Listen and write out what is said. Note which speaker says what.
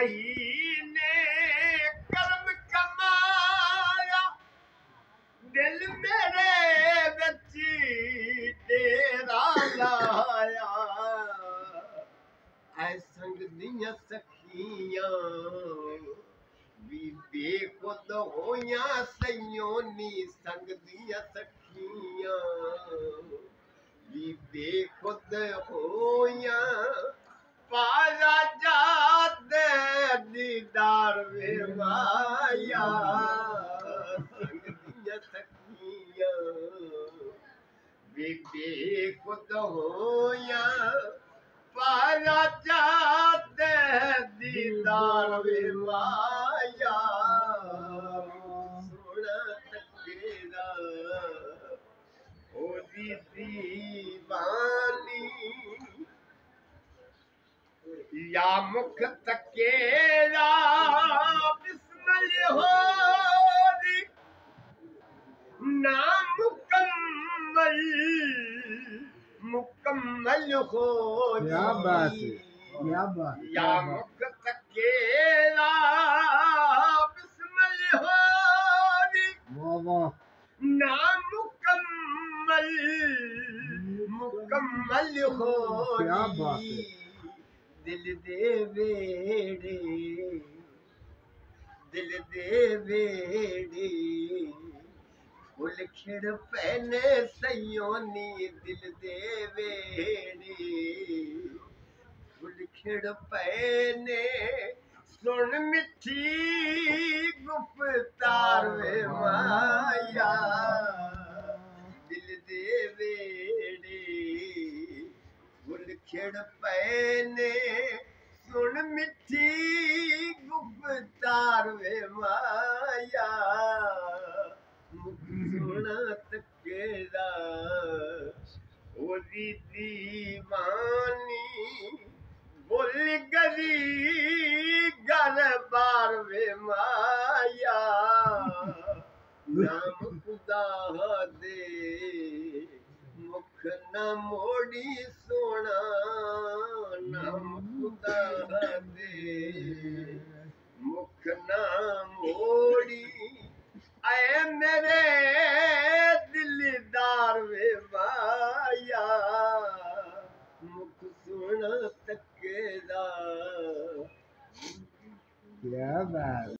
Speaker 1: महीने कर्म कमाया दिल मेरे बच्ची तेरा लाया ऐ संग दियां सखियां बीबे खुद होया सयोनी संग दियां सखियां बीबे खुद होया पाया जाते दीदार वे माया संग दियां सखियां बीबे खुद होया पाया जाते दीदार वे माया सोना तकेरा होदी दीवानी या मुख तकेरा बिस्मिल होदी ना मुकम्मल मुकम्मल हो
Speaker 2: क्या बात है, क्या बात,
Speaker 1: या मुख तकेला बिस्मिल होदी
Speaker 2: वाह वाह,
Speaker 1: ना मुकम्मल मुकम्मल हो
Speaker 2: क्या बात है।
Speaker 1: दिल दे वेड़े फुल खिड़ पैने सयोनी दिल दे वेड़े फुल खिड़ पैने सुन मिठी गुफ्तार वे माया दिल दे वेड़े फुल खिड़ पैने सुन मिठी गुफ्तार वे माया मुख सोना तकेरा ओदी दीवानी बोल गली घर बार वे माया नाम खुदा दे मुख न मोड़ी सोना नाम खुदा दे मुख न मोड़ी ऐ मेरे दिलदार वे माया मुख सोना तकेदा
Speaker 2: क्या बात।